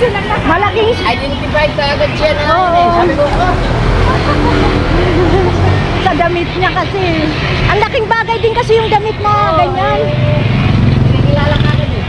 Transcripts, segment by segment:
Malaking Identified ka agad siya na Oo. sabi ko, sa damit niya kasi. Ang laking bagay din kasi yung damit na ganyan. kilala ka agad eh.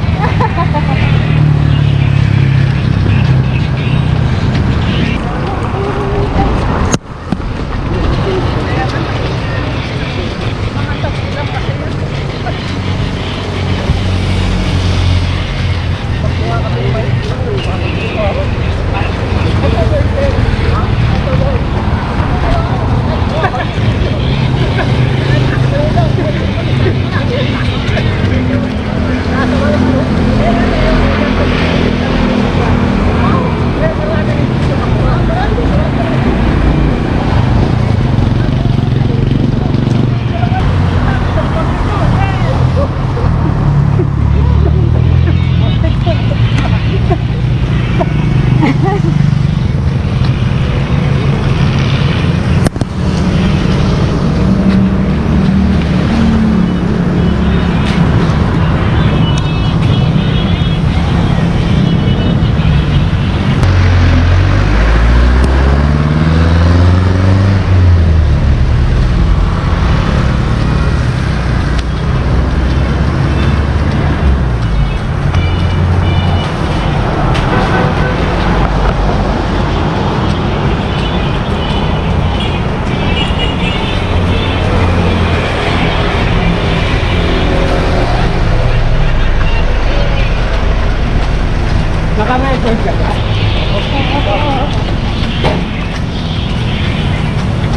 Naka-record ka ba?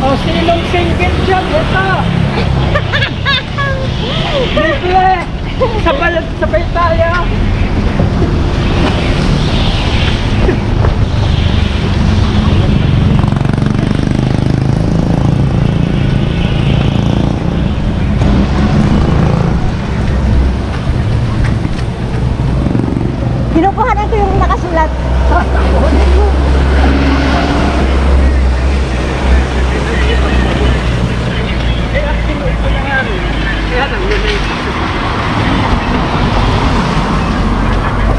O, sinong single dyan? Ito! Libre! Sabay tayo! Kinukuhanan ko yung nakasulat.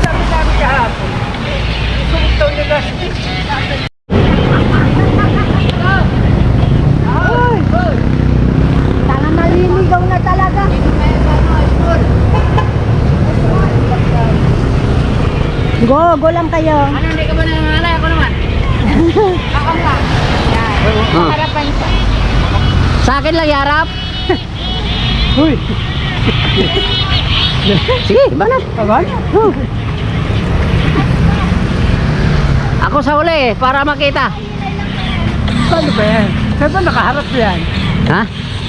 Sabi kahapon, sulit daw nila. Ay! Tanga maliligaw na talaga. Go lang kayo. Ano, hindi ka ba nangangalay? Ako naman. Ako nga. Yan. Harapan ko. Sa akin lang yarap. Uy! Sige, banat. Aban? Ako sa uli para makita. Paano ba yan? Saan ba nakaharap yan? Ha?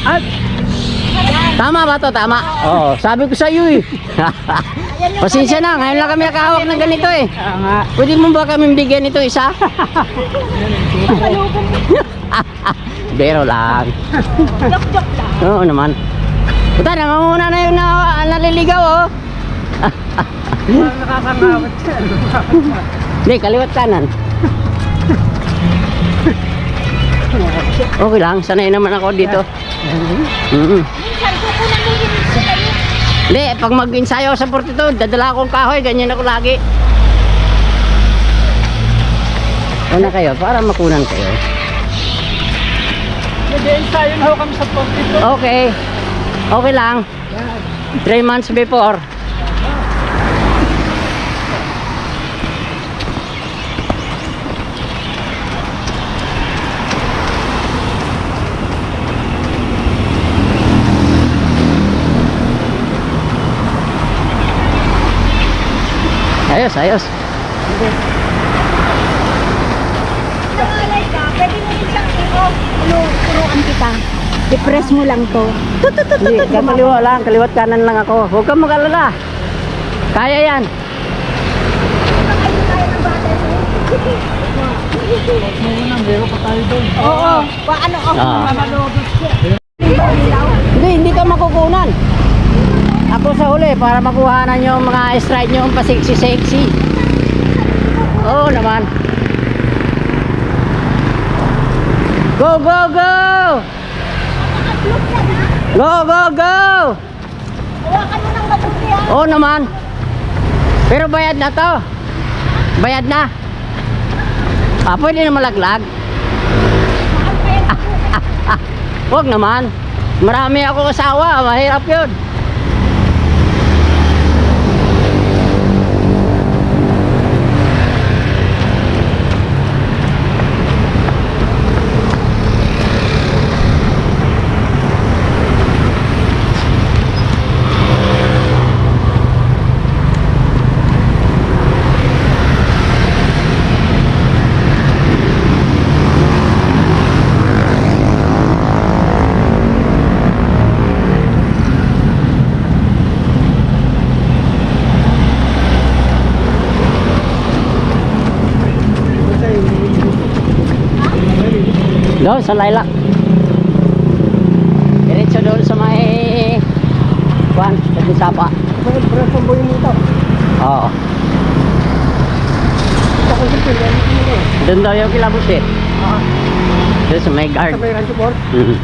At Tama ba to? Tama. Oo, sabi ko sa iyo eh. Pasensya na, ngayon lang kami nakahawak ng ganito eh. nga. Pwede mo ba kami bigyan ito isa? Bero lang. Joke lang. Oo naman. Puta, namamuna na yung naliligaw oh. Nakakangawat siya. Hindi, kaliwat kanan. Okay lang, sanay naman ako dito. Hindi, pag mag-ensayo sa 42, dadala akong kahoy, ganyan ako lagi. Una kayo, para makunan kayo. Nag-ensayo na ho kami sa 42. Okay. Okay lang. 3 months before. Ayos, ayos. Pwede mo rin siyang turuan kita. I-press mo lang to. Hindi, kaliwa lang, kaliwat kanan lang ako. Huwag kang mag-alala. Kaya yan. Meron pa tayo doon. Oo. Paano ako? Hindi ka makukunan. Ako sa huli para makuhanan yung mga stride nyo pa sexy. Oo naman. Go, go, go! Go, go, go! Hawakan mo ng mabuti ah. Oo naman. Pero bayad na to. Bayad na. Pwede na malaglag. Huwag naman. Marami ako kasawa. Mahirap yun. Doon sa Lilac. Diretso doon sa may kuan, sa Sapa. Oo. Doon daw yung kilabot eh. Doon sa may guard. Mhm.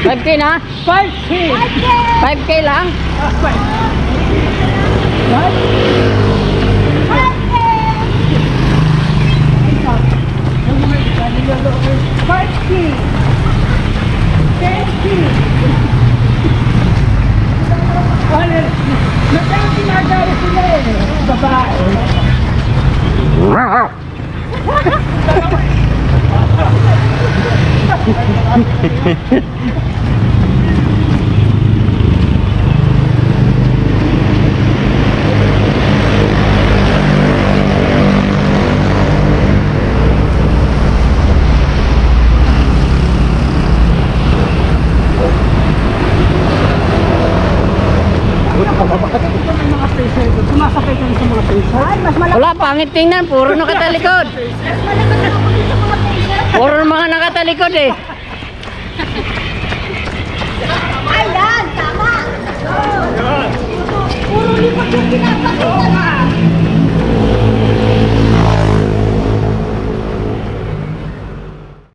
$5K na? 5K! 5K lang? 5K! Sumasakay ka sa mga pesa. Ay, mas malaki. Wala, pangit tingnan. Puro nakatalikod. Mas malaki na ako dito sa mga pesa. Puro mga nakatalikod eh.